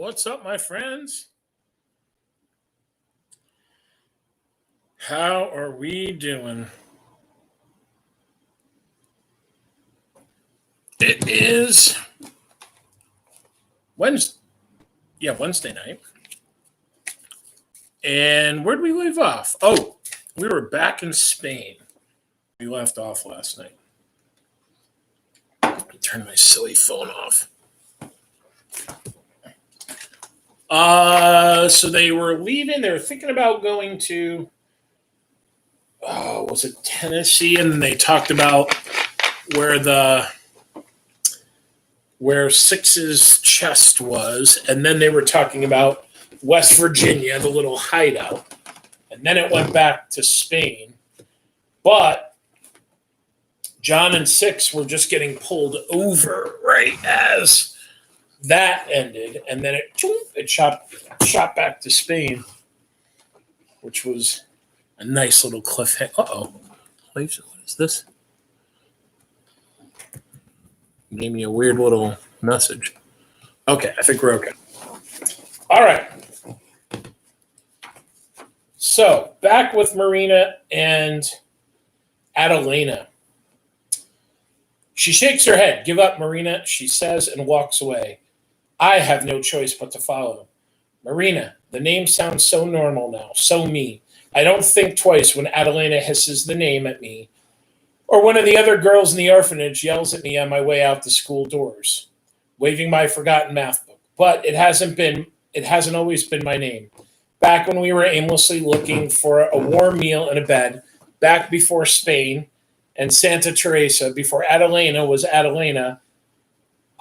What's up, my friends? How are we doing? It is Wednesday. Yeah, Wednesday night. And where'd we leave off? Oh, we were back in Spain. We left off last night. Turn my silly phone off. So they were leaving. They were thinking about going to, was it Tennessee? And then they talked about where Six's chest was, and then they were talking about West Virginia, the little hideout, and then it went back to Spain. But John and Six were just getting pulled over right as that ended, and then it shot back to Spain, which was a nice little cliffhanger. What is this? Gave me a weird little message. Okay, I think we're okay. All right. So, back with Marina and Adelina. She shakes her head. Give up, Marina, she says, and walks away. I have no choice but to follow. Marina, the name sounds so normal now, so me. I don't think twice when Adelina hisses the name at me, or one of the other girls in the orphanage yells at me on my way out the school doors, waving my forgotten math book. But it hasn't always been my name. Back when we were aimlessly looking for a warm meal and a bed, back before Spain and Santa Teresa, before Adelina was Adelina,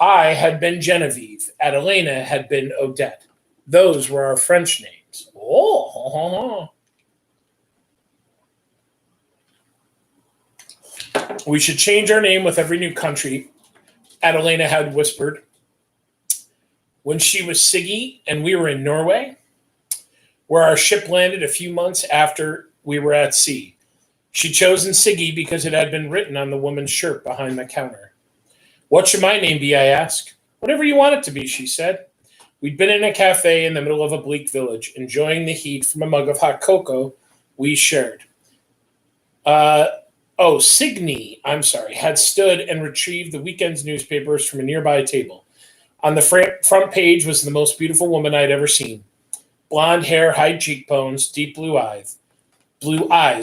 I had been Genevieve. Adelina had been Odette. Those were our French names. We should change our name with every new country, Adelina had whispered. When she was Siggy and we were in Norway, where our ship landed a few months after we were at sea. She'd chosen Siggy because it had been written on the woman's shirt behind the counter. What should my name be, I asked. Whatever you want it to be, she said. We'd been in a cafe in the middle of a bleak village, enjoying the heat from a mug of hot cocoa we shared. Signy, had stood and retrieved the weekend's newspapers from a nearby table. On the front page was the most beautiful woman I'd ever seen. Blonde hair, high cheekbones, deep blue eyes.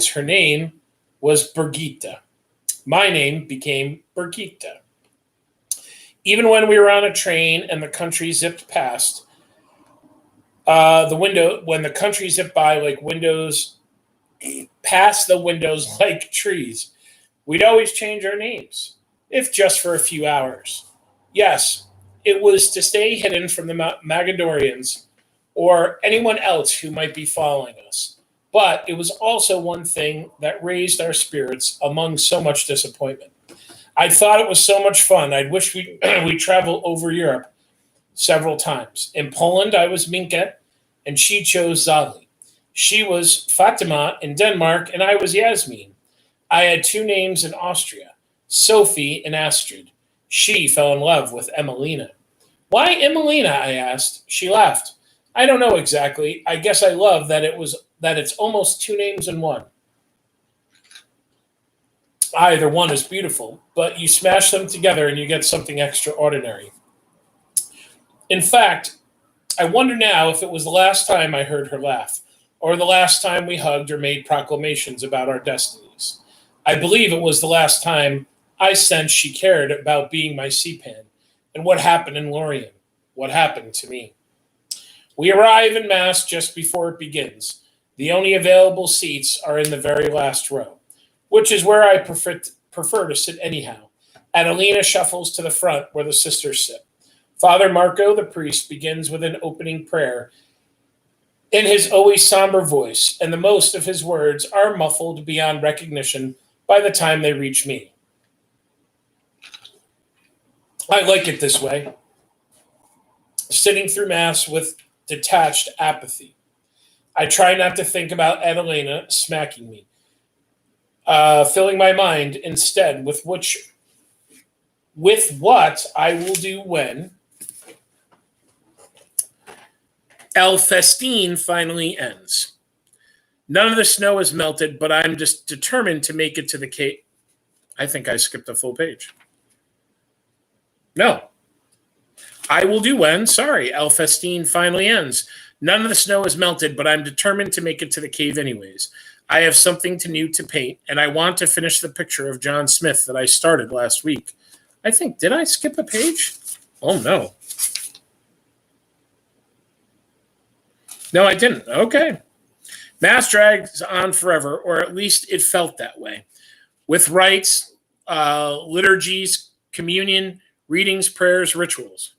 Her name was Birgitta. My name became Birgitta. Even when we were on a train and the country zipped past, when the country zipped by like windows, past the windows like trees, we'd always change our names, if just for a few hours. Yes, it was to stay hidden from the Magadorians or anyone else who might be following us. But it was also one thing that raised our spirits among so much disappointment. I thought it was so much fun. I'd wish we'd travel over Europe several times. In Poland, I was Minka, and she chose Zali. She was Fatima in Denmark, and I was Yasmin. I had two names in Austria, Sophie and Astrid. She fell in love with Emelina. Why Emelina, I asked. She laughed. I don't know exactly. I guess I love that it's almost two names in one. Either one is beautiful, but you smash them together and you get something extraordinary. In fact, I wonder now if it was the last time I heard her laugh, or the last time we hugged or made proclamations about our destinies. I believe it was the last time I sensed she cared about being my CPAN and what happened in Lorient, what happened to me. We arrive in Mass just before it begins. The only available seats are in the very last row, which is where I prefer to sit anyhow. Adelina shuffles to the front where the sisters sit. Father Marco, the priest, begins with an opening prayer in his always somber voice, and the most of his words are muffled beyond recognition by the time they reach me. I like it this way, sitting through Mass with detached apathy. I try not to think about Adelina smacking me, filling my mind instead with what I will do when El Festine finally ends. None of the snow has melted, but I'm just determined to make it to the cave. I think I skipped a full page. No. I will do when. Sorry, El Festine finally ends. None of the snow has melted, but I'm determined to make it to the cave anyways. I have something new to paint, and I want to finish the picture of John Smith that I started last week. I think, did I skip a page? Oh, no. No, I didn't. Okay. Mass drags on forever, or at least it felt that way. With rites, liturgies, communion, readings, prayers, rituals.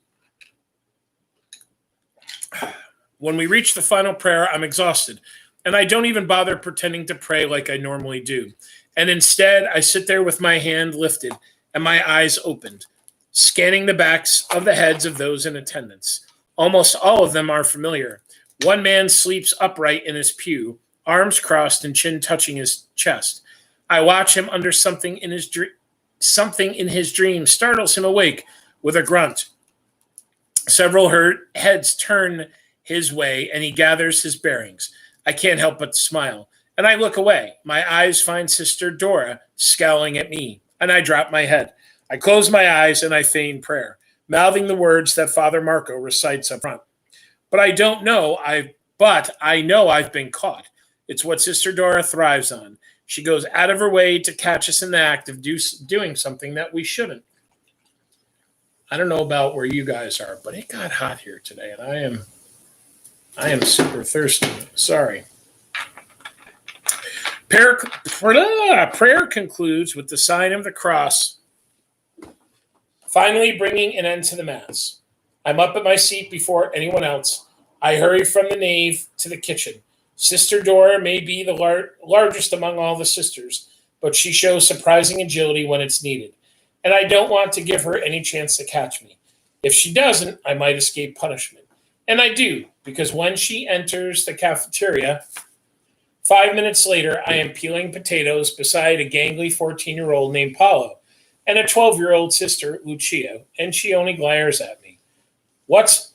When we reach the final prayer, I'm exhausted, and I don't even bother pretending to pray like I normally do. And instead, I sit there with my hand lifted and my eyes opened, scanning the backs of the heads of those in attendance. Almost all of them are familiar. One man sleeps upright in his pew, arms crossed and chin touching his chest. I watch him under something in his dream startles him awake with a grunt. Several heads turn his way, and he gathers his bearings. I can't help but smile, and I look away. My eyes find Sister Dora scowling at me, and I drop my head. I close my eyes, and I feign prayer, mouthing the words that Father Marco recites up front. But I know I've been caught. It's what Sister Dora thrives on. She goes out of her way to catch us in the act of doing something that we shouldn't. I don't know about where you guys are, but it got hot here today, and I am super thirsty. Sorry. Prayer concludes with the sign of the cross, finally bringing an end to the Mass. I'm up at my seat before anyone else. I hurry from the nave to the kitchen. Sister Dora may be the largest among all the sisters, but she shows surprising agility when it's needed, and I don't want to give her any chance to catch me. If she doesn't, I might escape punishment. And I do, because when she enters the cafeteria, 5 minutes later, I am peeling potatoes beside a gangly 14-year-old named Paolo and a 12-year-old sister, Lucia, and she only glares at me. What's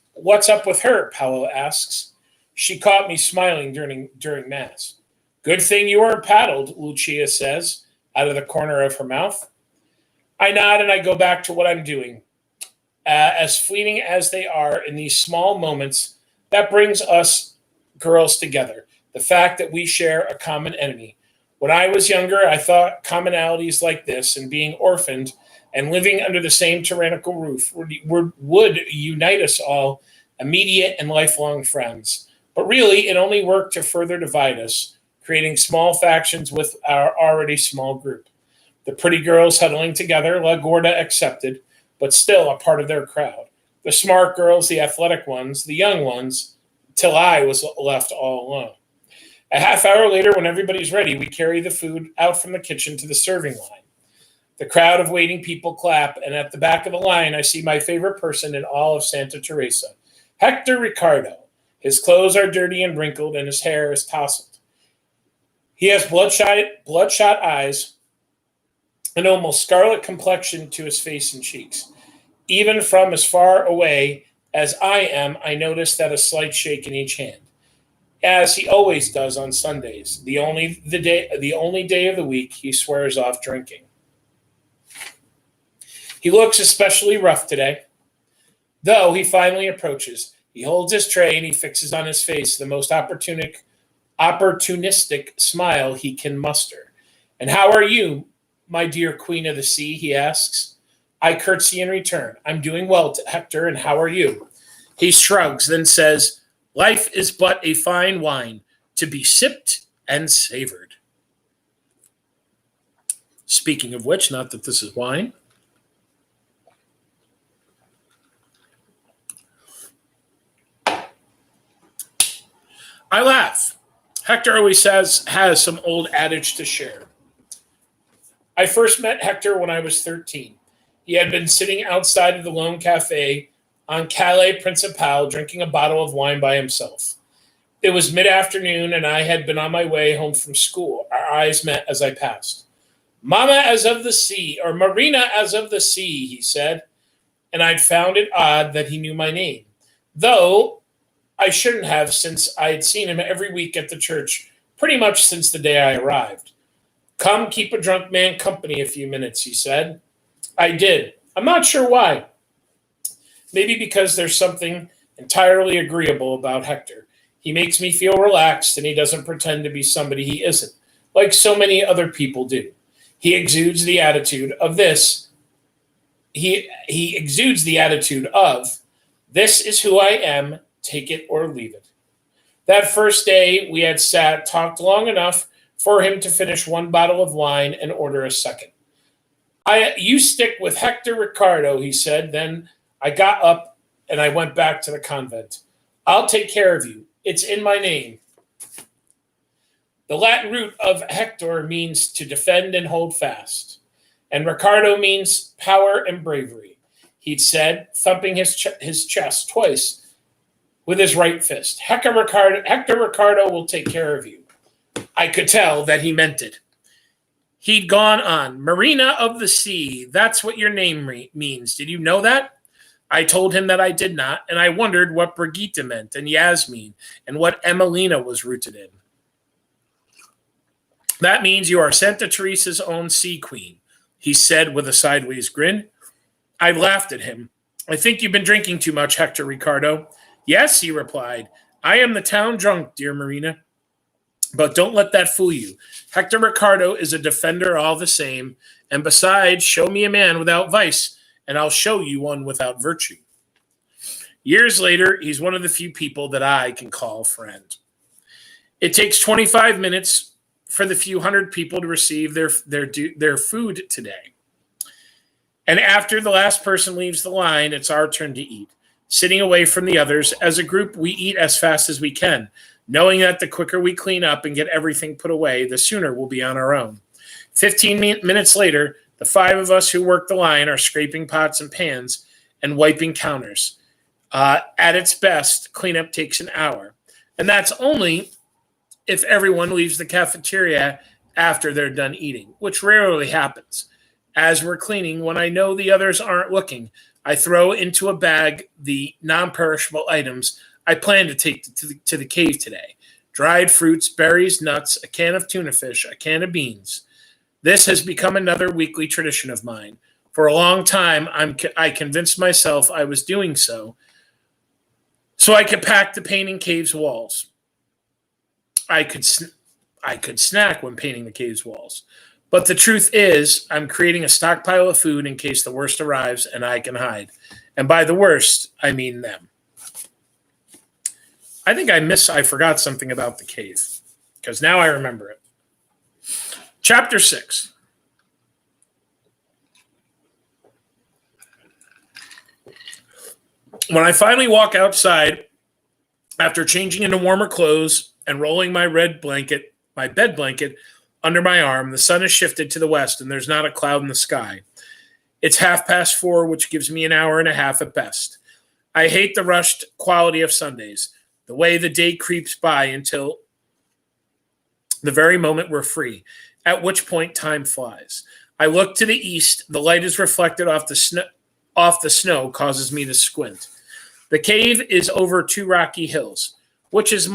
up with her? Paolo asks. She caught me smiling during Mass. Good thing you weren't paddled, Lucia says, out of the corner of her mouth. I nod and I go back to what I'm doing. As fleeting as they are in these small moments, that brings us girls together. The fact that we share a common enemy. When I was younger, I thought commonalities like this and being orphaned and living under the same tyrannical roof would unite us all, immediate and lifelong friends. But really, it only worked to further divide us, creating small factions with our already small group. The pretty girls huddling together, La Gorda accepted, but still a part of their crowd. The smart girls, the athletic ones, the young ones, till I was left all alone. A half hour later, when everybody's ready, we carry the food out from the kitchen to the serving line. The crowd of waiting people clap, and at the back of the line, I see my favorite person in all of Santa Teresa, Hector Ricardo. His clothes are dirty and wrinkled, and his hair is tousled. He has bloodshot eyes, an almost scarlet complexion to his face and cheeks. Even from as far away as I am, I notice that a slight shake in each hand, as he always does on Sundays, the only day of the week he swears off drinking. He looks especially rough today, though he finally approaches. He holds his tray and he fixes on his face the most opportunistic smile he can muster. And how are you, my dear Queen of the Sea? He asks. I curtsy in return. I'm doing well, Hector, and how are you? He shrugs, then says, life is but a fine wine, to be sipped and savored. Speaking of which, not that this is wine. I laugh. Hector always has some old adage to share. I first met Hector when I was 13. He had been sitting outside of the Lone Cafe on Calais Principal drinking a bottle of wine by himself. It was mid-afternoon, and I had been on my way home from school. Our eyes met as I passed. Mama as of the sea, or Marina as of the sea, he said, and I'd found it odd that he knew my name, though I shouldn't have, since I had seen him every week at the church pretty much since the day I arrived. Come keep a drunk man company a few minutes, he said. I did. I'm not sure why. Maybe because there's something entirely agreeable about Hector. He makes me feel relaxed and he doesn't pretend to be somebody he isn't, like so many other people do. He exudes the attitude of this. He exudes the attitude of, this is who I am, take it or leave it. That first day we had talked long enough for him to finish one bottle of wine and order a second. You stick with Hector Ricardo, he said. Then I got up and I went back to the convent. I'll take care of you. It's in my name. The Latin root of Hector means to defend and hold fast, and Ricardo means power and bravery, he'd said, thumping his chest twice with his right fist. Hector Ricardo will take care of you. I could tell that he meant it. He'd gone on, Marina of the sea, that's what your name means. Did you know that? I told him that I did not, and I wondered what Brigitte meant, and Yasmin, and what Emelina was rooted in. That means you are Santa Teresa's own sea queen, he said with a sideways grin. I laughed at him. I think you've been drinking too much, Hector Ricardo. Yes, he replied. I am the town drunk, dear Marina. But don't let that fool you. Hector Ricardo is a defender all the same, and besides, show me a man without vice, and I'll show you one without virtue. Years later, he's one of the few people that I can call friend. It takes 25 minutes for the few hundred people to receive their food today. And after the last person leaves the line, it's our turn to eat. Sitting away from the others, as a group, we eat as fast as we can, knowing that the quicker we clean up and get everything put away, the sooner we'll be on our own. 15 minutes later, the five of us who work the line are scraping pots and pans and wiping counters. At its best, cleanup takes an hour. And that's only if everyone leaves the cafeteria after they're done eating, which rarely happens. As we're cleaning, when I know the others aren't looking, I throw into a bag the non-perishable items I plan to take to the cave today. Dried fruits, berries, nuts, a can of tuna fish, a can of beans. This has become another weekly tradition of mine. For a long time, I convinced myself I was doing so I could pack the painting cave's walls. I could snack when painting the cave's walls. But the truth is, I'm creating a stockpile of food in case the worst arrives and I can hide. And by the worst, I mean them. I think I forgot something about the cave, because now I remember it. Chapter 6. When I finally walk outside, after changing into warmer clothes and rolling my bed blanket under my arm, the sun has shifted to the west and there's not a cloud in the sky. It's 4:30, which gives me an hour and a half at best. I hate the rushed quality of Sundays, the way the day creeps by until the very moment we're free, at which point time flies. I look to the east. The light is reflected off the snow, causes me to squint. The cave is over two rocky hills, which as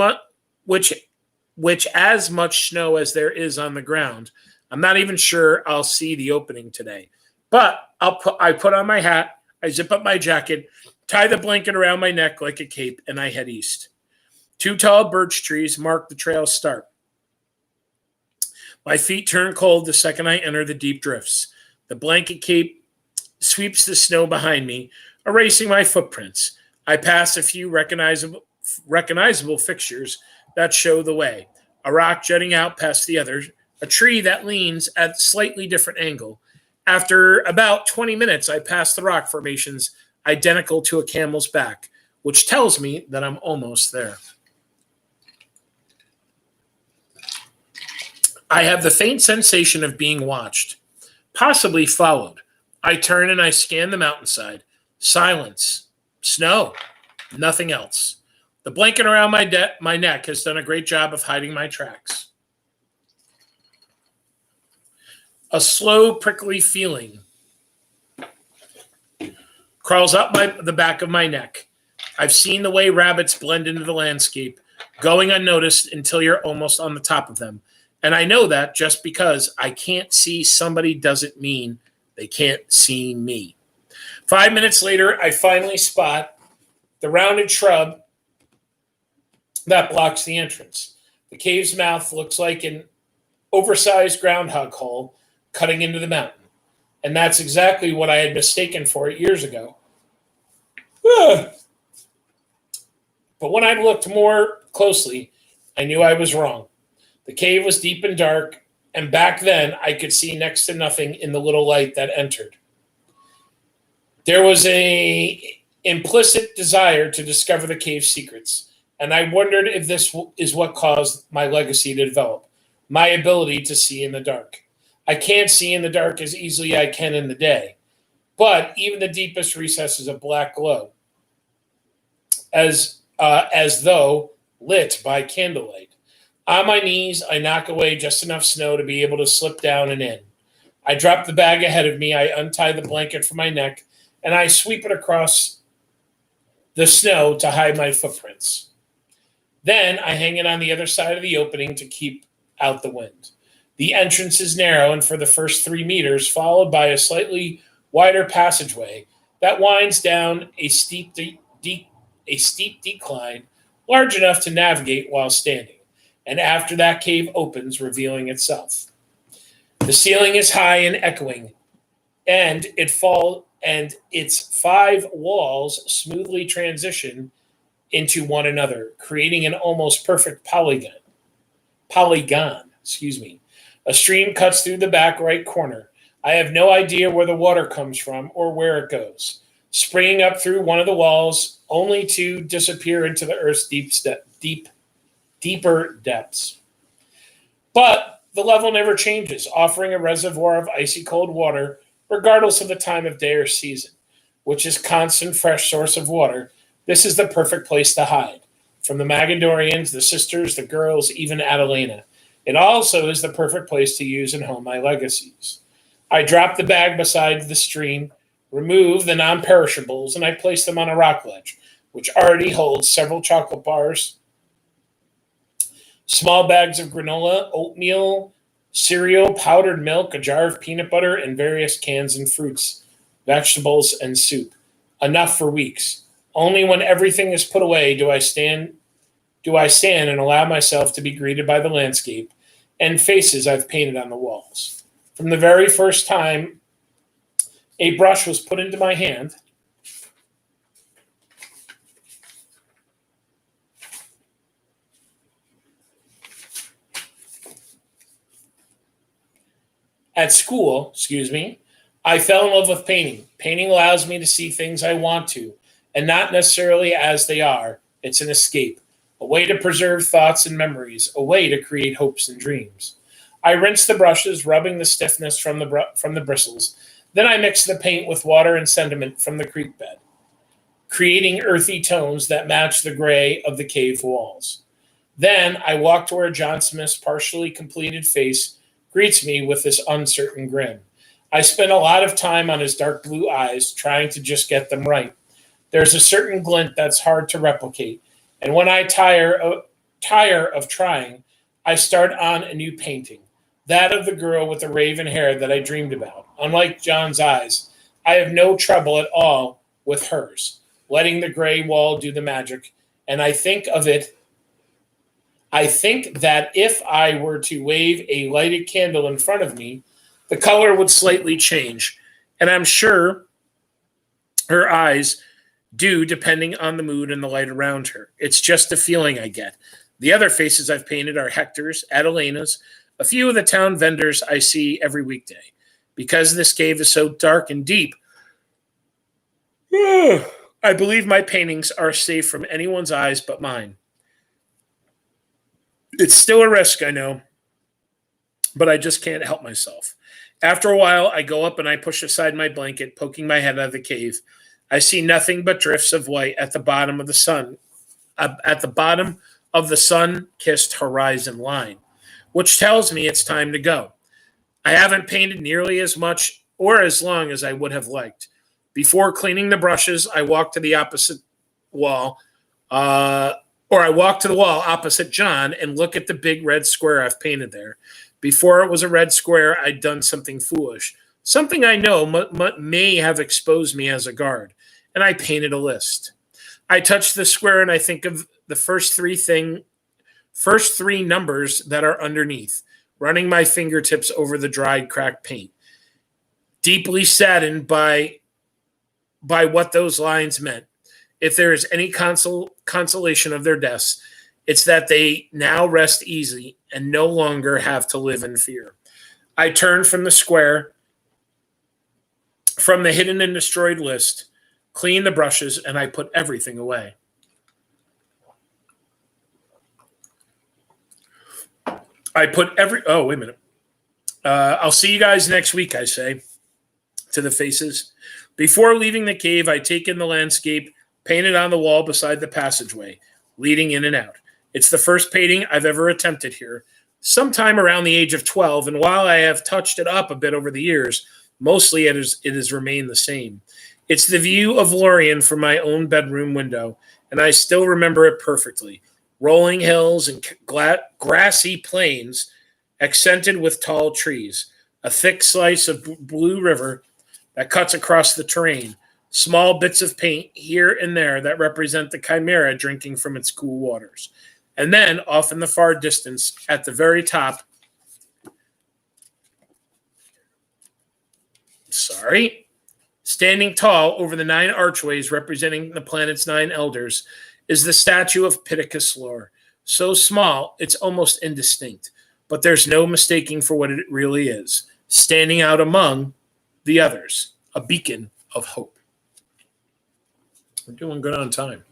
much snow as there is on the ground. I'm not even sure I'll see the opening today. But I put on my hat, I zip up my jacket, tie the blanket around my neck like a cape, and I head east. 2 tall birch trees mark the trail's start. My feet turn cold the second I enter the deep drifts. The blanket cape sweeps the snow behind me, erasing my footprints. I pass a few recognizable fixtures that show the way. A rock jutting out past the other, a tree that leans at a slightly different angle. After about 20 minutes, I pass the rock formations identical to a camel's back, which tells me that I'm almost there. I have the faint sensation of being watched, possibly followed. I turn and I scan the mountainside. Silence. Snow. Nothing else. The blanket around my neck has done a great job of hiding my tracks. A slow, prickly feeling crawls up the back of my neck. I've seen the way rabbits blend into the landscape, going unnoticed until you're almost on the top of them. And I know that just because I can't see somebody doesn't mean they can't see me. 5 minutes later, I finally spot the rounded shrub that blocks the entrance. The cave's mouth looks like an oversized groundhog hole cutting into the mountain. And that's exactly what I had mistaken for it years ago. But when I looked more closely, I knew I was wrong. The cave was deep and dark, and back then I could see next to nothing in the little light that entered. There was an implicit desire to discover the cave's secrets, and I wondered if this is what caused my legacy to develop, my ability to see in the dark. I can't see in the dark as easily as I can in the day, but even the deepest recesses of black glow, as though lit by candlelight. On my knees, I knock away just enough snow to be able to slip down and in. I drop the bag ahead of me, I untie the blanket from my neck, and I sweep it across the snow to hide my footprints. Then I hang it on the other side of the opening to keep out the wind. The entrance is narrow, and for the first 3 meters, followed by a slightly wider passageway that winds down a steep decline, large enough to navigate while standing. And after that, cave opens, revealing itself. The ceiling is high and echoing, and its 5 walls smoothly transition into one another, creating an almost perfect polygon. A stream cuts through the back right corner. I have no idea where the water comes from or where it goes, springing up through one of the walls, only to disappear into the earth's deeper depths. But the level never changes, offering a reservoir of icy cold water, regardless of the time of day or season, which is constant fresh source of water. This is the perfect place to hide from the Magadorians, the sisters, the girls, even Adelina. It also is the perfect place to use and home my legacies. I drop the bag beside the stream, remove the non-perishables, and I place them on a rock ledge, which already holds several chocolate bars, small bags of granola, oatmeal, cereal, powdered milk, a jar of peanut butter, and various cans and fruits, vegetables, and soup. Enough for weeks. Only when everything is put away do I stand and allow myself to be greeted by the landscape and faces I've painted on the walls. From the very first time a brush was put into my hand, at school, I fell in love with painting. Painting allows me to see things I want to, and not necessarily as they are. It's an escape, a way to preserve thoughts and memories, a way to create hopes and dreams. I rinse the brushes, rubbing the stiffness from the bristles. Then I mix the paint with water and sediment from the creek bed, creating earthy tones that match the gray of the cave walls. Then I walk to where John Smith's partially completed face greets me with this uncertain grin. I spend a lot of time on his dark blue eyes, trying to just get them right. There's a certain glint that's hard to replicate, and when I tire of trying, I start on a new painting, that of the girl with the raven hair that I dreamed about. Unlike John's eyes, I have no trouble at all with hers, letting the gray wall do the magic, and I think that if I were to wave a lighted candle in front of me, the color would slightly change, and I'm sure her eyes do, depending on the mood and the light around her. It's just a feeling I get. The other faces I've painted are Hector's, Adelina's, a few of the town vendors I see every weekday. Because this cave is so dark and deep, I believe my paintings are safe from anyone's eyes but mine. It's still a risk, I know, but I just can't help myself. After a while, I go up and I push aside my blanket, poking my head out of the cave. I see nothing but drifts of white at the bottom of the sun-kissed horizon line, which tells me it's time to go. I haven't painted nearly as much or as long as I would have liked. Before cleaning the brushes, I walk to the opposite wall, or I walk to the wall opposite John and look at the big red square I've painted there. Before it was a red square, I'd done something foolish, something I know may have exposed me as a guard, and I painted a list. I touch the square and I think of the first three numbers that are underneath, running my fingertips over the dried, cracked paint, deeply saddened by what those lines meant. If there is any consolation of their deaths, it's that they now rest easy and no longer have to live in fear. I turn from the square, from the hidden and destroyed list, clean the brushes, and I put everything away. Oh, wait a minute. I'll see you guys next week, I say to the faces. Before leaving the cave, I take in the landscape painted on the wall beside the passageway, leading in and out. It's the first painting I've ever attempted here, sometime around the age of 12, and while I have touched it up a bit over the years, mostly it has remained the same. It's the view of Lorien from my own bedroom window, and I still remember it perfectly. Rolling hills and grassy plains accented with tall trees, a thick slice of blue river that cuts across the terrain, small bits of paint here and there that represent the chimera drinking from its cool waters. And then, off in the far distance, at the very top, standing tall over the 9 archways representing the planet's 9 elders, is the statue of Pittacus Lore. So small, it's almost indistinct, but there's no mistaking for what it really is, standing out among the others, a beacon of hope. We're doing good on time.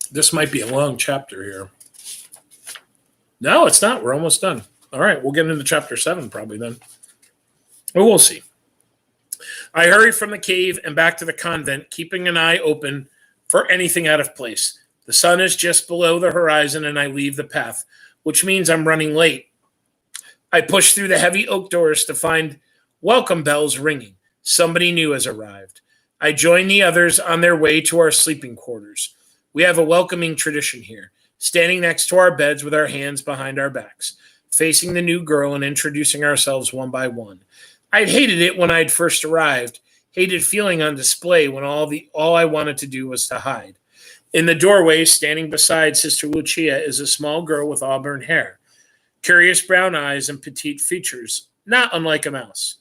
This might be a long chapter here. No, it's not. We're almost done. All right, we'll get into chapter 7 probably then. But we'll see. I hurry from the cave and back to the convent, keeping an eye open for anything out of place. The sun is just below the horizon and I leave the path, which means I'm running late. I push through the heavy oak doors to find welcome bells ringing. Somebody new has arrived. I join the others on their way to our sleeping quarters. We have a welcoming tradition here, standing next to our beds with our hands behind our backs, facing the new girl and introducing ourselves one by one. I'd hated it when I'd first arrived, hated feeling on display when all I wanted to do was to hide. In the doorway, standing beside Sister Lucia, is a small girl with auburn hair, curious brown eyes, and petite features, not unlike a mouse.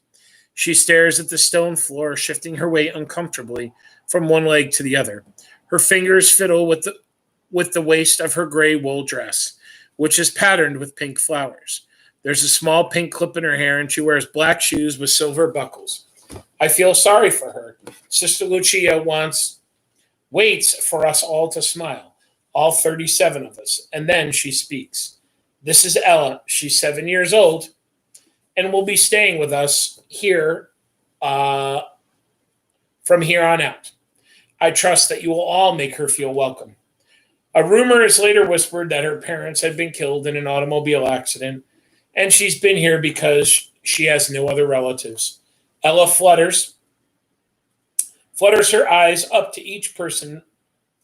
She stares at the stone floor, shifting her weight uncomfortably from one leg to the other. Her fingers fiddle with the waist of her gray wool dress, which is patterned with pink flowers. There's a small pink clip in her hair, and she wears black shoes with silver buckles. I feel sorry for her. Sister Lucia waits for us all to smile, all 37 of us, and then she speaks. This is Ella. She's 7 years old and will be staying with us here from here on out. I trust that you will all make her feel welcome. A rumor is later whispered that her parents had been killed in an automobile accident, and she's been here because she has no other relatives. Ella flutters her eyes up to each person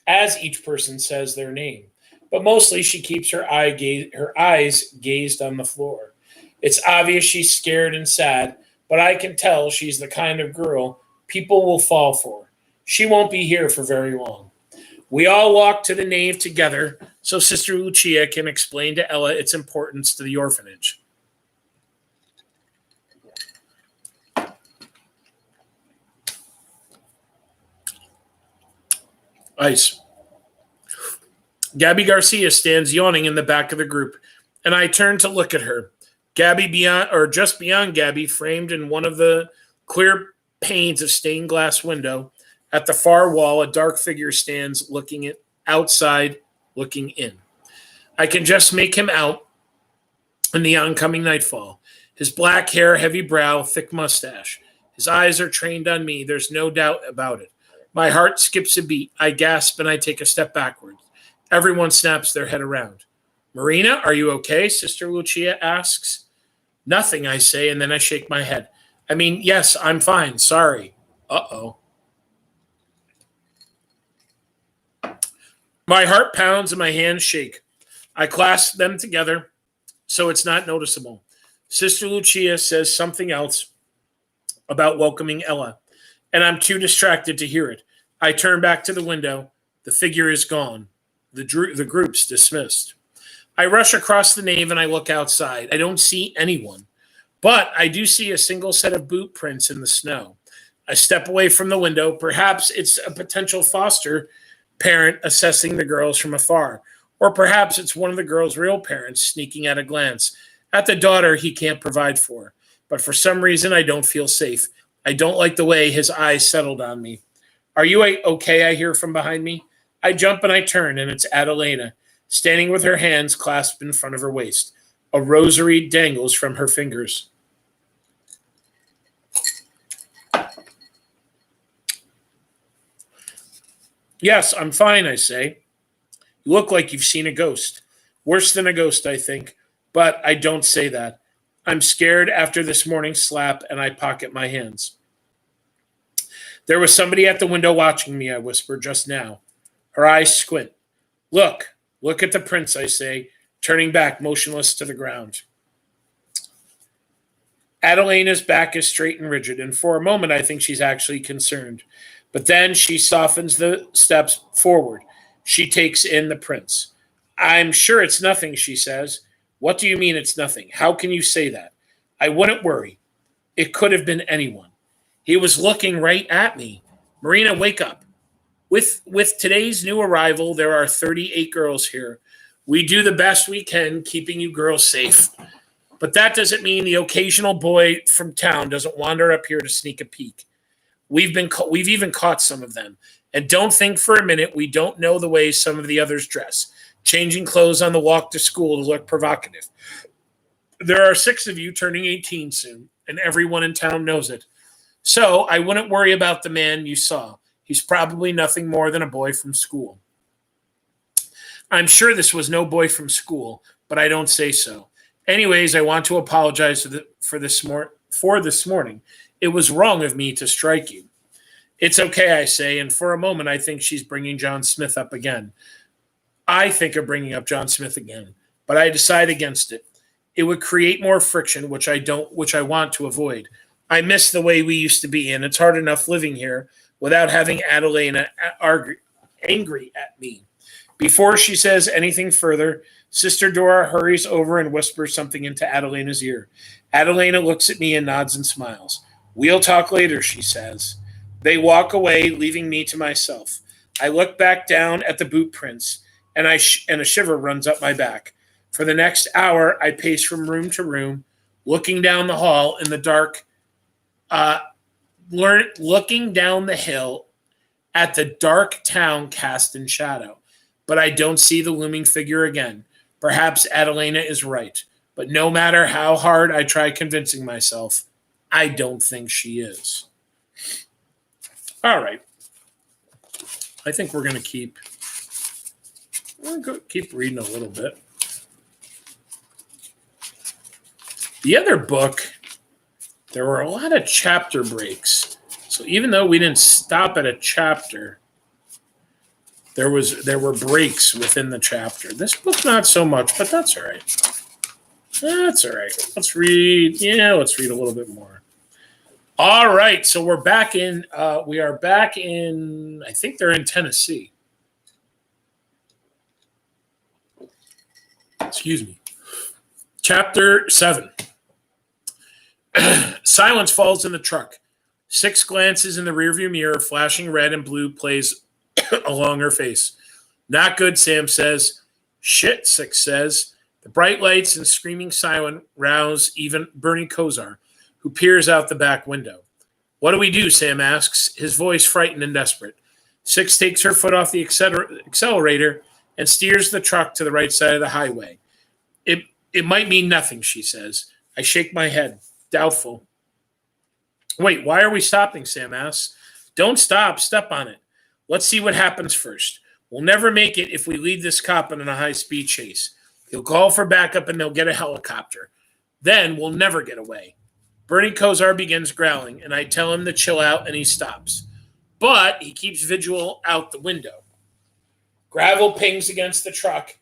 as each person says their name, but mostly she keeps her eyes gazed on the floor. It's obvious she's scared and sad, but I can tell she's the kind of girl people will fall for. She won't be here for very long. We all walk to the nave together so Sister Lucia can explain to Ella its importance to the orphanage. Ice. Gabby Garcia stands yawning in the back of the group, and I turn to look at her. Just beyond Gabby, framed in one of the clear panes of stained glass window, at the far wall, a dark figure stands looking outside, looking in. I can just make him out in the oncoming nightfall. His black hair, heavy brow, thick mustache. His eyes are trained on me. There's no doubt about it. My heart skips a beat. I gasp and I take a step backward. Everyone snaps their head around. Marina, are you okay? Sister Lucia asks. Nothing, I say, and then I shake my head. I mean, yes, I'm fine. Sorry. Uh-oh. My heart pounds and my hands shake. I clasp them together so it's not noticeable. Sister Lucia says something else about welcoming Ella, and I'm too distracted to hear it. I turn back to the window. The figure is gone. The group's dismissed. I rush across the nave and I look outside. I don't see anyone, but I do see a single set of boot prints in the snow. I step away from the window. Perhaps it's a potential foster parent assessing the girls from afar, or perhaps it's one of the girls' real parents sneaking at a glance at the daughter he can't provide for. But for some reason, I don't feel safe. I don't like the way his eyes settled on me. Are you okay? I hear from behind me. I jump and I turn, and it's Adelena, standing with her hands clasped in front of her waist. A rosary dangles from her fingers. Yes, I'm fine, I say. You look like you've seen a ghost. Worse than a ghost, I think. But I don't say that. I'm scared after this morning's slap, and I pocket my hands. There was somebody at the window watching me, I whisper just now. Her eyes squint. Look at the prince, I say, turning back motionless to the ground. Adelena's back is straight and rigid, and for a moment I think she's actually concerned. But then she softens the steps forward. She takes in the prince. I'm sure it's nothing, she says. What do you mean it's nothing? How can you say that? I wouldn't worry. It could have been anyone. He was looking right at me. Marina, wake up. With today's new arrival, there are 38 girls here. We do the best we can, keeping you girls safe. But that doesn't mean the occasional boy from town doesn't wander up here to sneak a peek. We've even caught some of them. And don't think for a minute we don't know the way some of the others dress, changing clothes on the walk to school to look provocative. There are 6 of you turning 18 soon, and everyone in town knows it. So I wouldn't worry about the man you saw. He's probably nothing more than a boy from school. I'm sure this was no boy from school, but I don't say so. Anyways, I want to apologize for this morning. It was wrong of me to strike you. It's okay, I say, and for a moment I think she's bringing John Smith up again. I think of bringing up John Smith again, but I decide against it. It would create more friction, which I want to avoid. I miss the way we used to be, and it's hard enough living here without having Adelena angry at me. Before she says anything further, Sister Dora hurries over and whispers something into Adelena's ear. Adelena looks at me and nods and smiles. We'll talk later, she says. They walk away, leaving me to myself. I look back down at the boot prints, and a shiver runs up my back. For the next hour, I pace from room to room, looking down the hall in the dark, looking down the hill at the dark town cast in shadow. But I don't see the looming figure again. Perhaps Adelena is right, but no matter how hard I try convincing myself, I don't think she is. All right. I think we're going to keep reading a little bit. The other book, there were a lot of chapter breaks. So even though we didn't stop at a chapter, there were breaks within the chapter. This book, not so much, but that's all right. That's all right. Let's read a little bit more. All right, so we are back in, I think they're in Tennessee. Excuse me. Chapter 7. Silence falls in the truck. 6 glances in the rearview mirror, flashing red and blue plays along her face. Not good, Sam says. Shit, 6 says. The bright lights and screaming siren rouse even Bernie Kosar, who peers out the back window. What do we do, Sam asks, his voice frightened and desperate. 6 takes her foot off the accelerator and steers the truck to the right side of the highway. It might mean nothing, she says. I shake my head, doubtful. Wait, why are we stopping, Sam asks. Don't stop, step on it. Let's see what happens first. We'll never make it if we lead this cop in a high-speed chase. He'll call for backup and they'll get a helicopter. Then we'll never get away. Bernie Kosar begins growling, and I tell him to chill out, and he stops. But he keeps vigil out the window. Gravel pings against the truck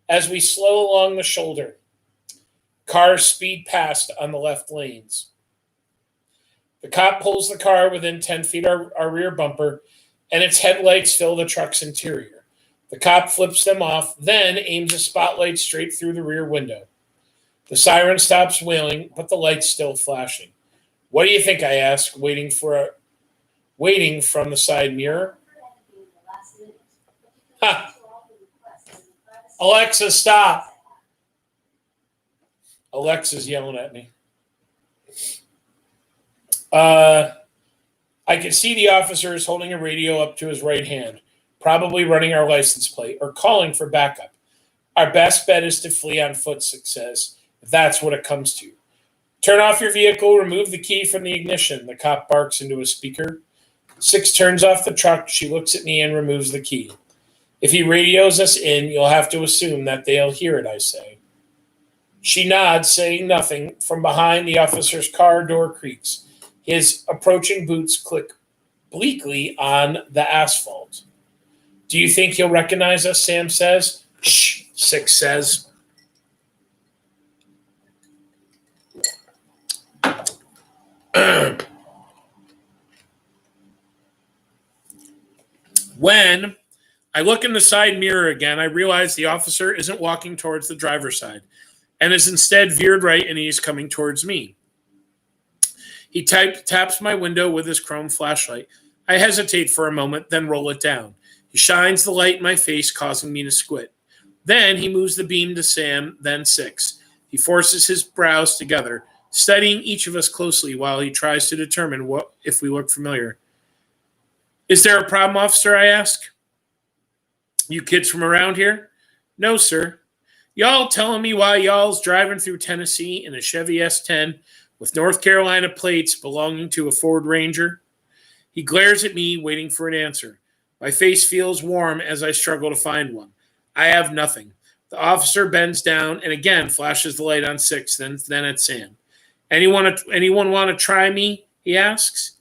as we slow along the shoulder. Cars speed past on the left lanes. The cop pulls the car within 10 feet of our rear bumper, and its headlights fill the truck's interior. The cop flips them off, then aims a spotlight straight through the rear window. The siren stops wailing, but the light's still flashing. What do you think, I ask, waiting from the side mirror. Ha! Alexa, stop. Alexa's yelling at me. I can see the officer is holding a radio up to his right hand, probably running our license plate or calling for backup. Our best bet is to flee on foot, Six says, if that's what it comes to. Turn off your vehicle, remove the key from the ignition, the cop barks into a speaker. Six turns off the truck. She looks at me and removes the key. If he radios us in, you'll have to assume that they'll hear it, I say. She nods, saying nothing. From behind, the officer's car door creaks. His approaching boots click bleakly on the asphalt. Do you think he'll recognize us, Sam says. Shh, Six says. When I look in the side mirror again, I realize the officer isn't walking towards the driver's side and is instead veered right, and he's coming towards me. He taps my window with his chrome flashlight. I hesitate for a moment, then roll it down. He shines the light in my face, causing me to squint. Then he moves the beam to Sam, then Six. He forces his brows together, studying each of us closely while he tries to determine if we look familiar. Is there a problem, officer, I ask? You kids from around here? No, sir. Y'all telling me why y'all's driving through Tennessee in a Chevy S10 with North Carolina plates belonging to a Ford Ranger? He glares at me, waiting for an answer. My face feels warm as I struggle to find one. I have nothing. The officer bends down and again flashes the light on Six, then at Sam. Anyone want to try me? He asks.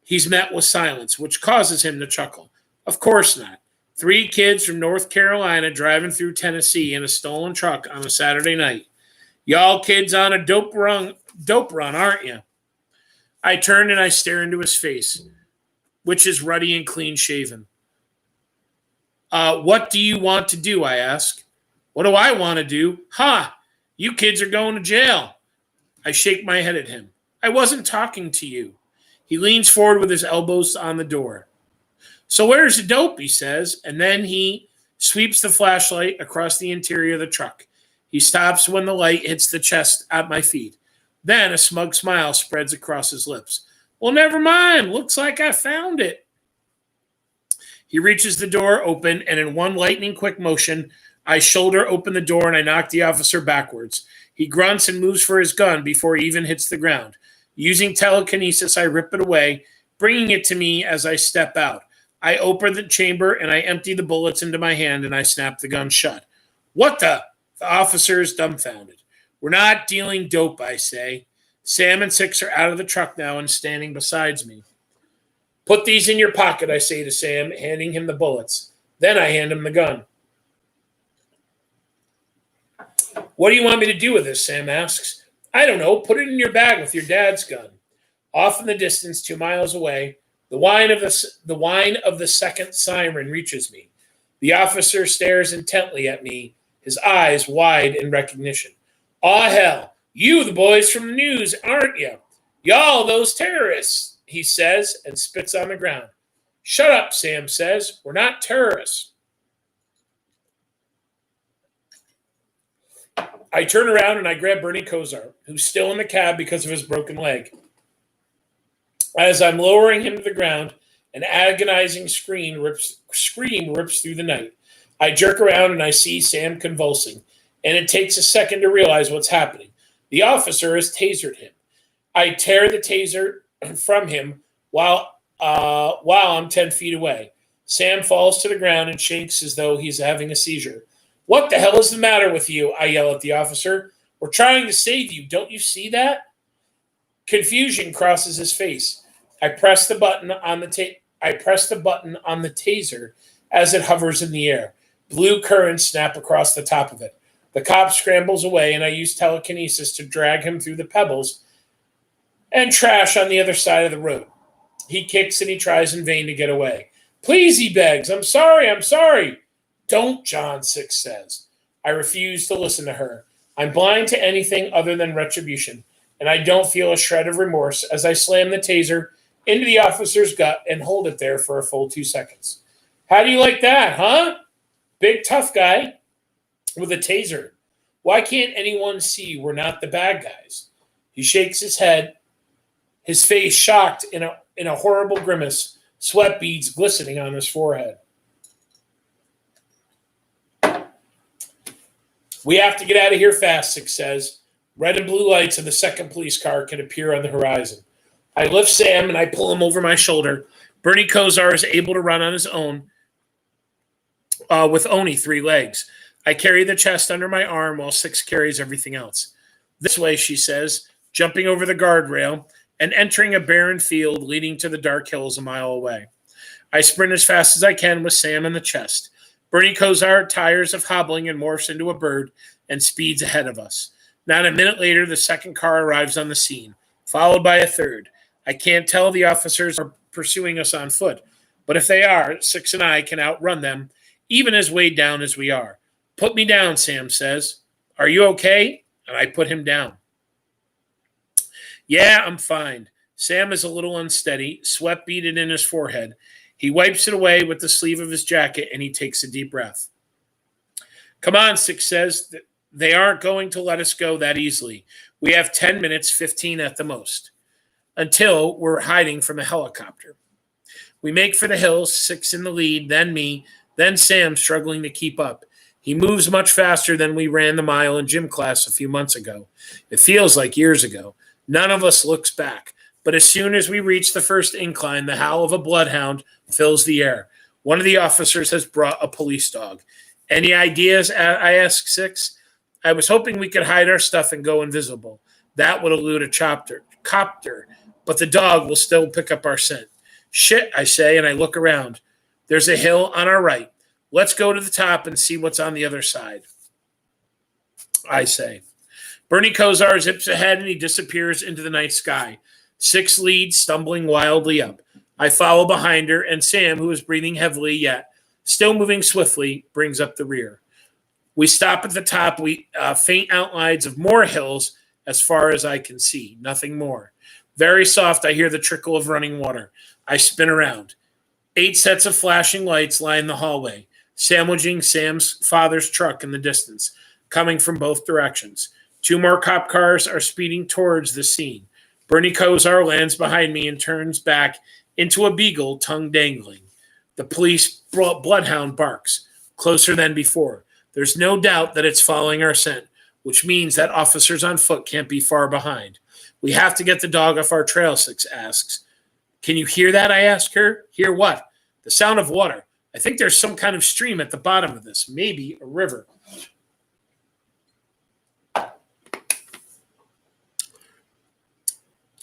He's met with silence, which causes him to chuckle. Of course not. 3 kids from North Carolina driving through Tennessee in a stolen truck on a Saturday night. Y'all kids on a dope run, aren't you? I turn and I stare into his face, which is ruddy and clean-shaven. What do you want to do, I ask. What do I want to do? Ha! You kids are going to jail. I shake my head at him. I wasn't talking to you. He leans forward with his elbows on the door. So where's the dope, he says, and then he sweeps the flashlight across the interior of the truck. He stops when the light hits the chest at my feet. Then a smug smile spreads across his lips. Well, never mind. Looks like I found it. He reaches the door open, and in one lightning-quick motion, I shoulder open the door and I knock the officer backwards. He grunts and moves for his gun before he even hits the ground. Using telekinesis, I rip it away, bringing it to me as I step out. I open the chamber and I empty the bullets into my hand and I snap the gun shut. What the? The officer is dumbfounded. We're not dealing dope, I say. Sam and Six are out of the truck now and standing beside me. Put these in your pocket, I say to Sam, handing him the bullets. Then I hand him the gun. What do you want me to do with this, Sam asks. I don't know. Put it in your bag with your dad's gun. Off in the distance, 2 miles away, the whine of the second siren reaches me. The officer stares intently at me, his eyes wide in recognition. Aw, hell, you the boys from the news, aren't you? Y'all those terrorists, he says, and spits on the ground. Shut up, Sam says. We're not terrorists. I turn around and I grab Bernie Kosar, who's still in the cab because of his broken leg. As I'm lowering him to the ground, an agonizing scream rips through the night. I jerk around and I see Sam convulsing, and it takes a second to realize what's happening. The officer has tasered him. I tear the taser from him while I'm 10 feet away. Sam falls to the ground and shakes as though he's having a seizure. What the hell is the matter with you? I yell at the officer. We're trying to save you. Don't you see that? Confusion crosses his face. I press the button on the taser as it hovers in the air. Blue currents snap across the top of it. The cop scrambles away, and I use telekinesis to drag him through the pebbles and trash on the other side of the road. He kicks and he tries in vain to get away. Please, he begs. I'm sorry, I'm sorry. Don't, John, Six says. I refuse to listen to her. I'm blind to anything other than retribution, and I don't feel a shred of remorse as I slam the taser into the officer's gut and hold it there for a full 2 seconds. How do you like that, huh? Big tough guy with a taser. Why can't anyone see we're not the bad guys? He shakes his head, his face shocked in a horrible grimace, sweat beads glistening on his forehead. We have to get out of here fast, Six says. Red and blue lights of the second police car can appear on the horizon. I lift Sam and I pull him over my shoulder. Bernie Kosar is able to run on his own with only 3 legs. I carry the chest under my arm while Six carries everything else. This way, she says, jumping over the guardrail and entering a barren field leading to the dark hills a mile away. I sprint as fast as I can with Sam in the chest. Bernie Kosar tires of hobbling and morphs into a bird and speeds ahead of us. Not a minute later, the second car arrives on the scene, followed by a third. I can't tell if the officers are pursuing us on foot, but if they are, Six and I can outrun them, even as weighed down as we are. Put me down, Sam says. Are you okay? And I put him down. Yeah, I'm fine. Sam is a little unsteady, sweat beaded in his forehead. He wipes it away with the sleeve of his jacket, and he takes a deep breath. Come on, Six says. They aren't going to let us go that easily. We have 10 minutes, 15 at the most, until we're hiding from a helicopter. We make for the hills, Six in the lead, then me, then Sam struggling to keep up. He moves much faster than we ran the mile in gym class a few months ago. It feels like years ago. None of us looks back. But as soon as we reach the first incline, the howl of a bloodhound fills the air. One of the officers has brought a police dog. Any ideas? I ask Six. I was hoping we could hide our stuff and go invisible. That would elude a copter, but the dog will still pick up our scent. Shit, I say, and I look around. There's a hill on our right. Let's go to the top and see what's on the other side, I say. Bernie Kosar zips ahead and he disappears into the night sky. Six leads, stumbling wildly up. I follow behind her, and Sam, who is breathing heavily yet still moving swiftly, brings up the rear. We stop at the top. We faint outlines of more hills as far as I can see. Nothing more. Very soft, I hear the trickle of running water. I spin around. 8 sets of flashing lights line the hallway, sandwiching Sam's father's truck in the distance, coming from both directions. 2 more cop cars are speeding towards the scene. Bernie Kosar lands behind me and turns back into a beagle, tongue dangling. The police bloodhound barks, closer than before. There's no doubt that it's following our scent, which means that officers on foot can't be far behind. We have to get the dog off our trail, Six asks. Can you hear that? I ask her. Hear what? The sound of water. I think there's some kind of stream at the bottom of this, maybe a river.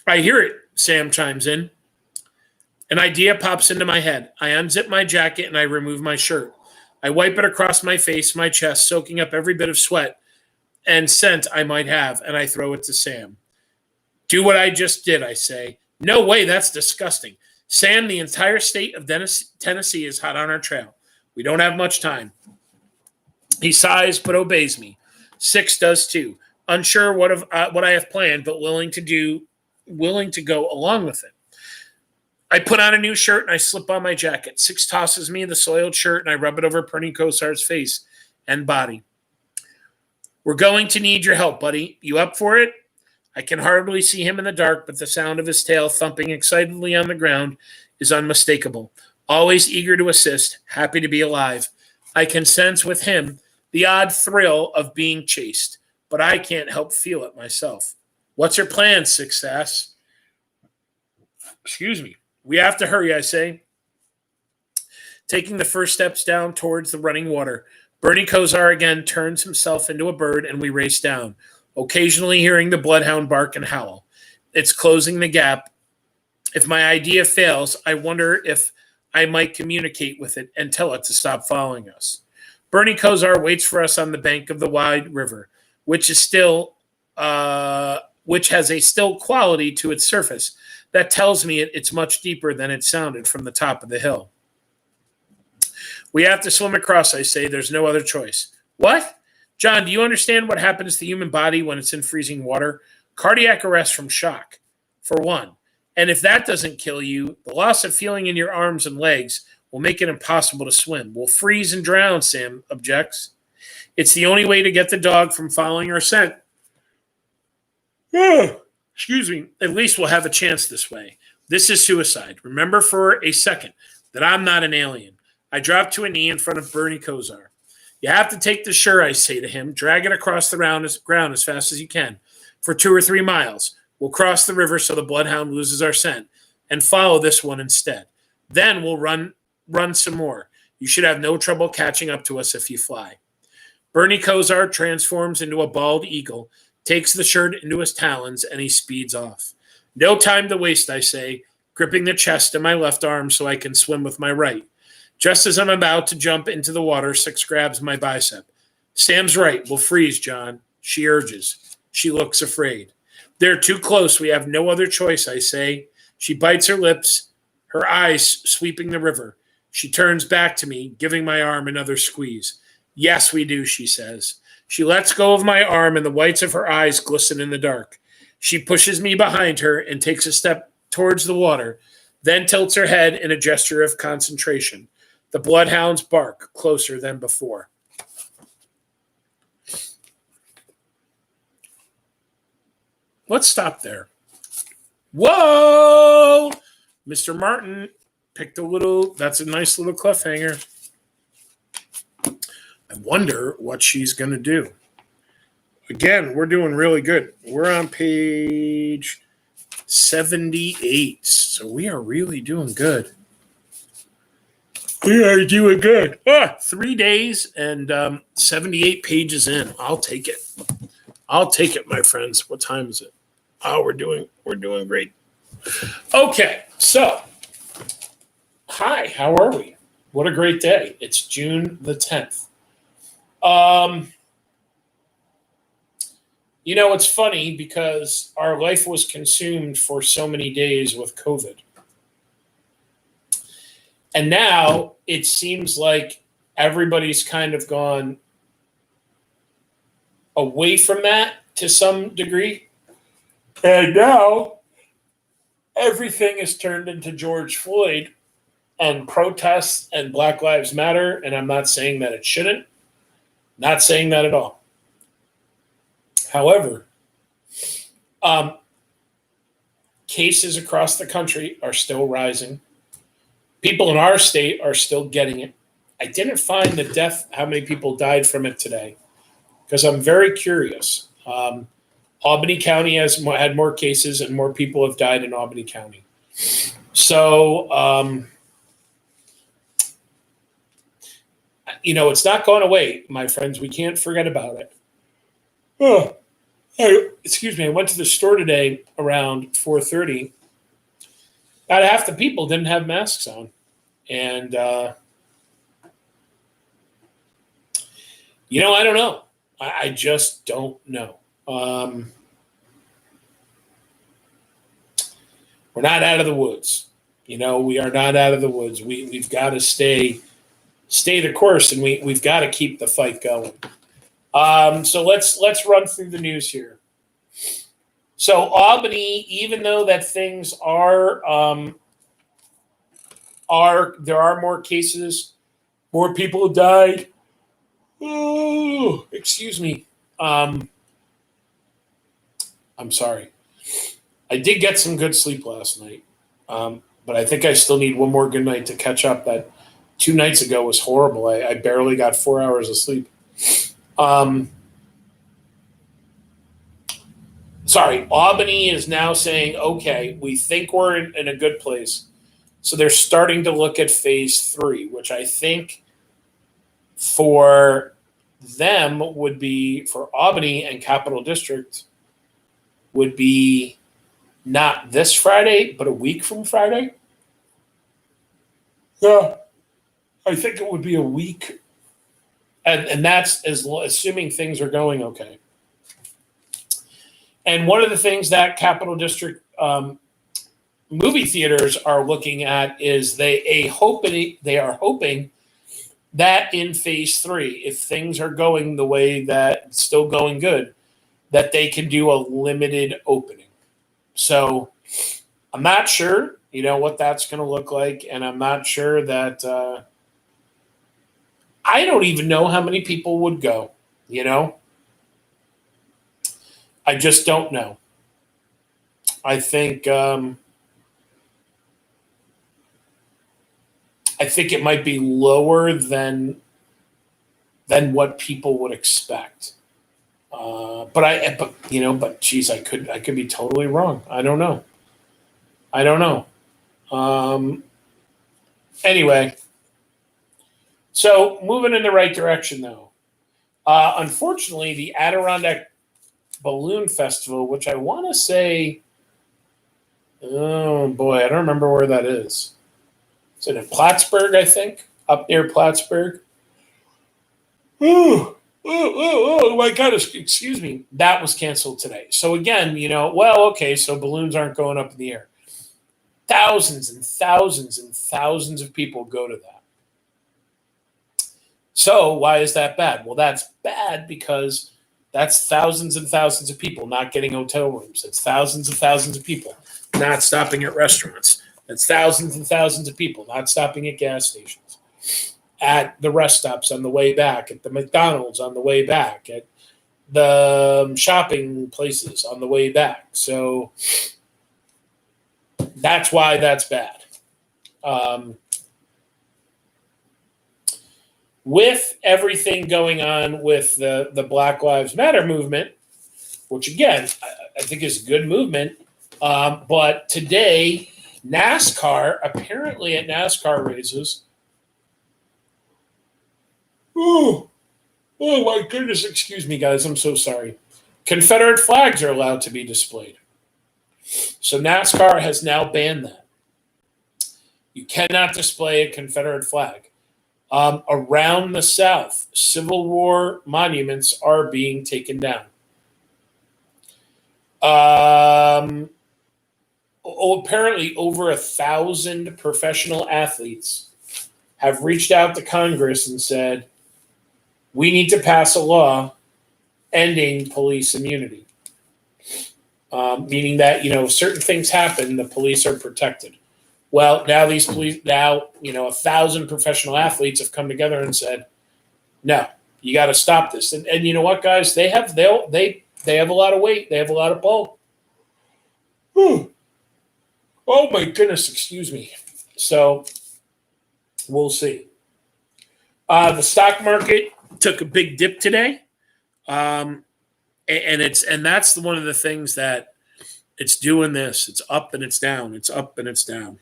I hear it, Sam chimes in. An idea pops into my head. I unzip my jacket and I remove my shirt. I wipe it across my face, my chest, soaking up every bit of sweat and scent I might have, and I throw it to Sam. Do what I just did, I say. No way, that's disgusting. Sam, the entire state of Tennessee is hot on our trail. We don't have much time. He sighs but obeys me. Six does too. Unsure what I have planned, but willing to go along with it. I put on a new shirt and I slip on my jacket. Six tosses me the soiled shirt and I rub it over Bernie Kosar's face and body. We're going to need your help, buddy. You up for it? I can hardly see him in the dark, but the sound of his tail thumping excitedly on the ground is unmistakable. Always eager to assist, happy to be alive. I can sense with him the odd thrill of being chased, but I can't help feel it myself. What's your plan, Six asks? Excuse me. We have to hurry, I say. Taking the first steps down towards the running water, Bernie Kosar again turns himself into a bird and we race down, occasionally hearing the bloodhound bark and howl. It's closing the gap. If my idea fails, I wonder if I might communicate with it and tell it to stop following us. Bernie Kosar waits for us on the bank of the wide river, which is still, which has a still quality to its surface that tells me it's much deeper than it sounded from the top of the hill. We have to swim across, I say. There's no other choice. What? John, do you understand what happens to the human body when it's in freezing water? Cardiac arrest from shock, for one. And if that doesn't kill you, the loss of feeling in your arms and legs will make it impossible to swim. We'll freeze and drown, Sam objects. It's the only way to get the dog from following our scent. Excuse me. At least we'll have a chance this way. This is suicide. Remember for a second that I'm not an alien. I drop to a knee in front of Bernie Kosar. You have to take the shore, I say to him. Drag it across the ground as fast as you can. For 2 or 3 miles. We'll cross the river so the bloodhound loses our scent and follow this one instead. Then we'll run some more. You should have no trouble catching up to us if you fly. Bernie Kosar transforms into a bald eagle, takes the shirt into his talons, and he speeds off. No time to waste, I say, gripping the chest in my left arm so I can swim with my right. Just as I'm about to jump into the water, Six grabs my bicep. Sam's right. We'll freeze, John, she urges. She looks afraid. They're too close. We have no other choice, I say. She bites her lips, her eyes sweeping the river. She turns back to me, giving my arm another squeeze. Yes, we do, she says. She lets go of my arm, and the whites of her eyes glisten in the dark. She pushes me behind her and takes a step towards the water, then tilts her head in a gesture of concentration. The bloodhounds bark closer than before. Let's stop there. Whoa! Mr. Martin picked that's a nice little cliffhanger. I wonder what she's going to do. Again, we're doing really good. We're on page 78. So we are really doing good. We are doing good. 3 days and 78 pages in. I'll take it. I'll take it, my friends. What time is it? Oh, we're doing great. Okay, so hi, how are we? What a great day. It's June the 10th. It's funny because our life was consumed for so many days with COVID. And now it seems like everybody's kind of gone away from that to some degree. And now everything is turned into George Floyd and protests and Black Lives Matter. And I'm not saying that it shouldn't. Not saying that at all. However, cases across the country are still rising. People in our state are still getting it. I didn't find how many people died from it today, because I'm very curious. Albany County has had more cases and more people have died in Albany County. So, it's not going away, my friends. We can't forget about it. Excuse me. I went to the store today around 4:30. About half the people didn't have masks on. And, I don't know. I just don't know. We're not out of the woods. We are not out of the woods. We've got to stay the course, and we've got to keep the fight going. So let's run through the news here. So Albany, even though that things are there are more cases, more people have died. Oh, excuse me. I'm sorry. I did get some good sleep last night, but I think I still need one more good night to catch up. That 2 nights ago was horrible. I barely got 4 hours of sleep. Sorry, Albany is now saying, okay, we think we're in a good place. So they're starting to look at phase 3, which I think for them would be, for Albany and Capital District, would be not this Friday, but a week from Friday. Yeah, I think it would be a week, and that's assuming things are going okay. And one of the things that Capital District movie theaters are looking at is they are hoping that in phase 3, if things are going the way that it's still going good, that they can do a limited opening. So I'm not sure, what that's going to look like, and I'm not sure that I don't even know how many people would go. I just don't know. I think it might be lower than what people would expect. But geez, I could be totally wrong. I don't know. Anyway, so moving in the right direction though. Unfortunately, the Adirondack Balloon Festival, which I want to say, oh boy, I don't remember where that is. Is it in Plattsburgh? I think up near Plattsburgh. Oh my God, excuse me. That was canceled today. So again, okay, so balloons aren't going up in the air. Thousands and thousands and thousands of people go to that. So why is that bad? Well, that's bad because that's thousands and thousands of people not getting hotel rooms. It's thousands and thousands of people not stopping at restaurants. It's thousands and thousands of people not stopping at gas stations, at the rest stops on the way back, at the McDonald's on the way back, at the shopping places on the way back. So that's why that's bad. With everything going on with the Black Lives Matter movement, which again, I think is a good movement, but today, NASCAR, apparently at NASCAR races, oh my goodness, excuse me, guys, I'm so sorry. Confederate flags are allowed to be displayed. So NASCAR has now banned that. You cannot display a Confederate flag. Around the South, Civil War monuments are being taken down. Apparently, over 1,000 professional athletes have reached out to Congress and said, we need to pass a law ending police immunity. Meaning that, if certain things happen, the police are protected. Well, now 1,000 professional athletes have come together and said, no, you got to stop this. And you know what, guys? They have a lot of weight. They have a lot of pull. Oh my goodness, excuse me. So we'll see. The stock market took a big dip today. And that's one of the things that it's doing this. It's up and it's down. It's up and it's down.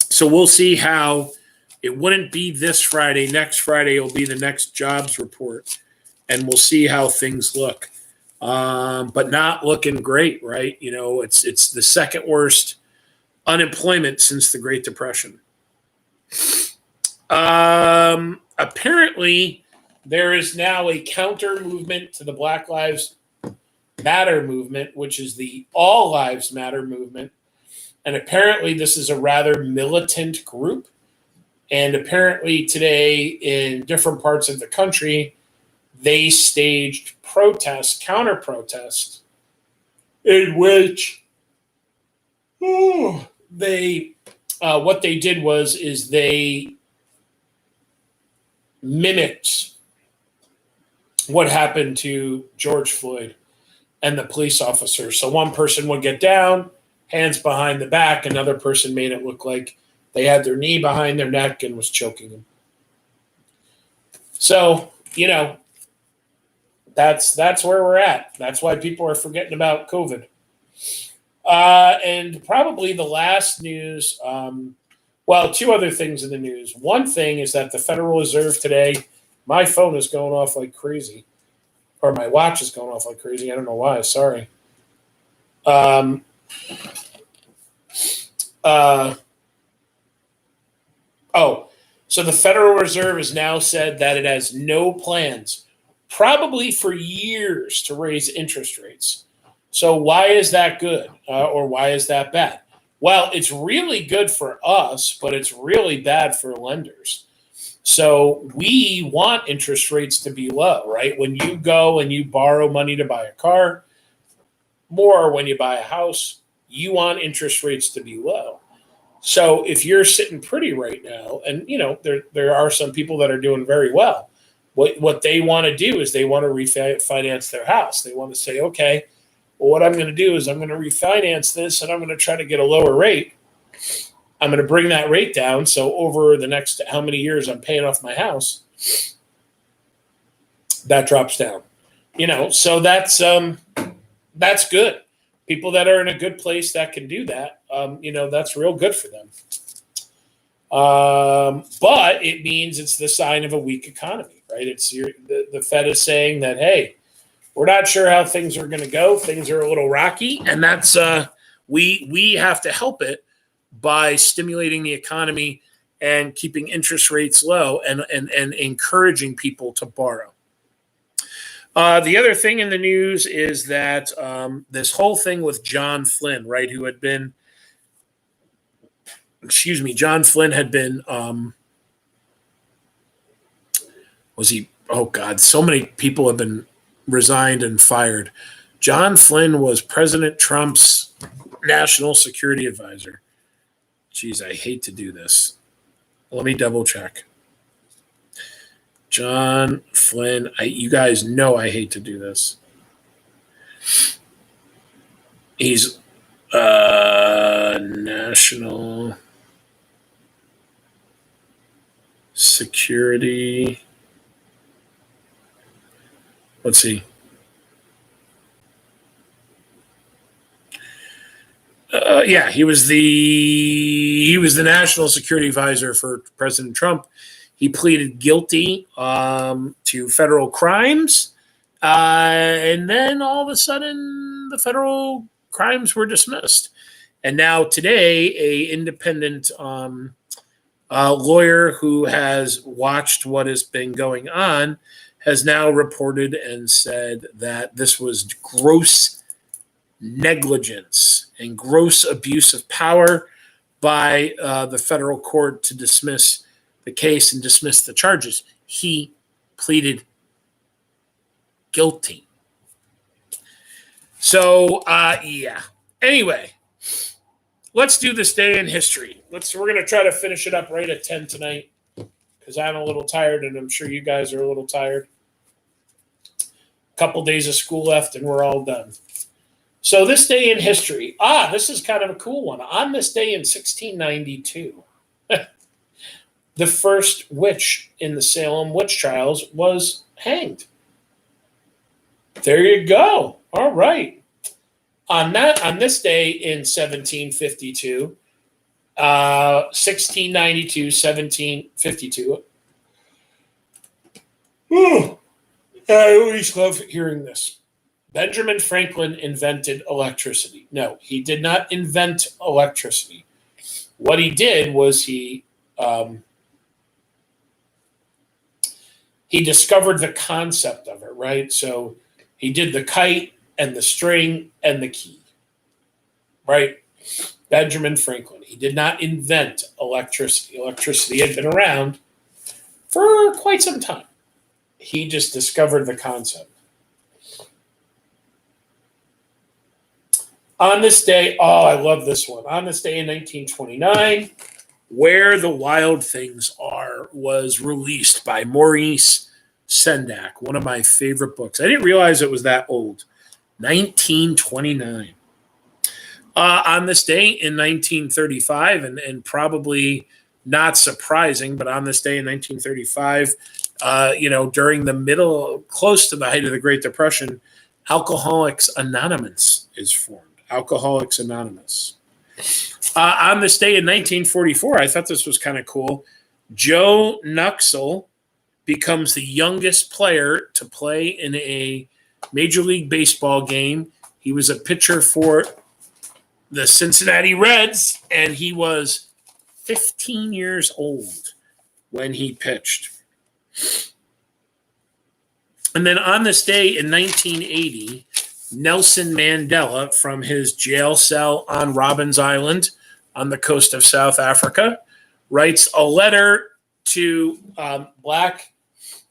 So we'll see how it wouldn't be this Friday. Next Friday will be the next jobs report, and we'll see how things look. But not looking great, right? It's the second worst unemployment since the Great Depression. Apparently, there is now a counter movement to the Black Lives Matter movement, which is the All Lives Matter movement. And apparently this is a rather militant group. And apparently today in different parts of the country, they staged protests, counter protests, in which what they did was they mimicked what happened to George Floyd and the police officer. So one person would get down, hands behind the back. Another person made it look like they had their knee behind their neck and was choking them. So, that's where we're at. That's why people are forgetting about COVID. And probably the last news, two other things in the news. One thing is that the Federal Reserve today, my phone is going off like crazy, or my watch is going off like crazy. I don't know why. Sorry. Um, so the Federal Reserve has now said that it has no plans, probably for years, to raise interest rates. So why is that good, or why is that bad? Well, it's really good for us, but it's really bad for lenders. So we want interest rates to be low, right? When you go and you borrow money to buy a car, more when you buy a house, you want interest rates to be low. So if you're sitting pretty right now, and there are some people that are doing very well, what they want to do is they want to refinance their house. They want to say, okay, well, what I'm going to do is I'm going to refinance this, and I'm going to try to get a lower rate. I'm going to bring that rate down. So over the next how many years I'm paying off my house, that drops down. So that's good. People that are in a good place that can do that, that's real good for them. But it means it's the sign of a weak economy, right? The Fed is saying that, hey, we're not sure how things are going to go. Things are a little rocky, and that's we have to help it by stimulating the economy and keeping interest rates low and encouraging people to borrow. The other thing in the news is that this whole thing with John Flynn, right, who had been, John Flynn had been, so many people have been resigned and fired. John Flynn was President Trump's national security advisor. Jeez, I hate to do this. Let me double check. John Flynn, you guys know I hate to do this. He's national security. Let's see. He was the national security advisor for President Trump. He pleaded guilty to federal crimes, and then all of a sudden, the federal crimes were dismissed. And now today, a independent lawyer who has watched what has been going on has now reported and said that this was gross negligence and gross abuse of power by the federal court to dismiss the case and dismiss the charges. He pleaded guilty. So, Anyway, let's do this day in history. We're going to try to finish it up right at 10 tonight because I'm a little tired, and I'm sure you guys are a little tired. A couple days of school left, and we're all done. So this day in history. This is kind of a cool one. On this day in 1692, the first witch in the Salem witch trials was hanged. There you go. All right. On this day in 1752, 1692, 1752. I always love hearing this. Benjamin Franklin invented electricity. No, he did not invent electricity. What he did was he discovered the concept of it, right? So he did the kite and the string and the key, right? Benjamin Franklin. He did not invent electricity. Electricity had been around for quite some time. He just discovered the concept. On this day, I love this one. On this day in 1929, Where the Wild Things Are was released by Maurice Sendak, one of my favorite books. I didn't realize it was that old. 1929. On this day in 1935, and probably not surprising, but on this day in 1935, during the close to the height of the Great Depression, Alcoholics Anonymous is formed. Alcoholics Anonymous. On this day in 1944, I thought this was kind of cool. Joe Nuxhall becomes the youngest player to play in a Major League Baseball game He was a pitcher for the Cincinnati Reds, and he was 15 years old when he pitched. And then on this day in 1980, Nelson Mandela, from his jail cell on Robben Island on the coast of South Africa, writes a letter to black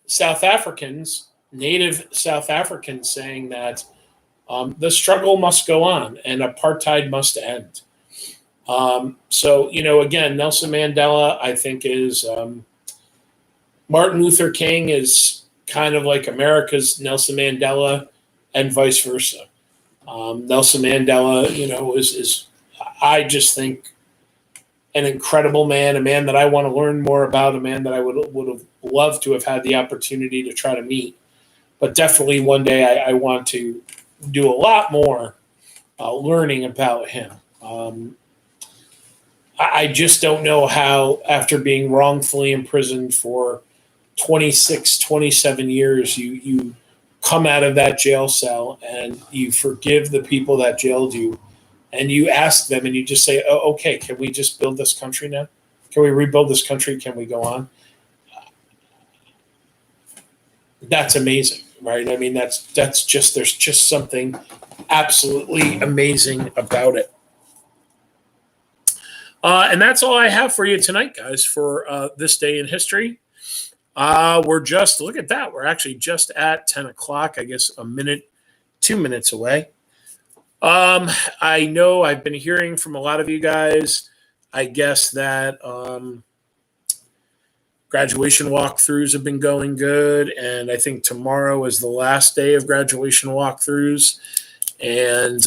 South Africans, native South Africans, saying that the struggle must go on and apartheid must end. So, again, Nelson Mandela, I think, is Martin Luther King is kind of like America's Nelson Mandela and vice versa. Nelson Mandela, is I just think an incredible man, a man that I want to learn more about, a man that I would have loved to have had the opportunity to try to meet. But definitely one day I want to do a lot more learning about him. I just don't know how, after being wrongfully imprisoned for 26, 27 years, you come out of that jail cell and you forgive the people that jailed you, and you ask them and you just say, oh, okay, can we just build this country now? Can we rebuild this country? Can we go on? That's amazing, right? I mean, that's just, there's just something absolutely amazing about it. And that's all I have for you tonight, guys, for this day in history. We're just, look at that. We're actually just at 10 o'clock, I guess 2 minutes away. I know I've been hearing from a lot of you guys, I guess, that graduation walkthroughs have been going good. And I think tomorrow is the last day of graduation walkthroughs. And,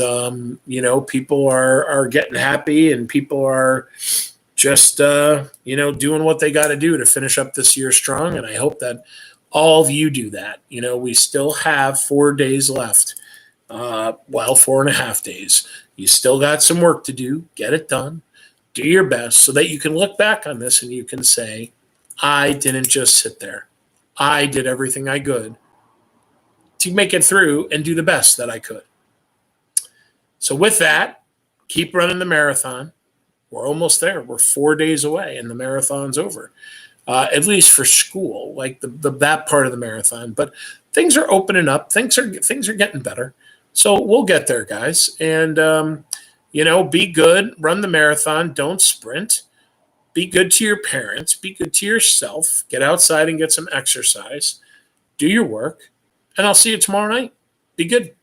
people are getting happy, and people are just, doing what they got to do to finish up this year strong. And I hope that all of you do that. We still have 4 days left. 4.5 days. You still got some work to do. Get it done. Do your best so that you can look back on this and you can say, I didn't just sit there. I did everything I could to make it through and do the best that I could. So with that, keep running the marathon. We're almost there. We're 4 days away and the marathon's over, at least for school, like that part of the marathon. But things are opening up. Things are getting better. So we'll get there, guys. And, be good. Run the marathon. Don't sprint. Be good to your parents. Be good to yourself. Get outside and get some exercise. Do your work. And I'll see you tomorrow night. Be good.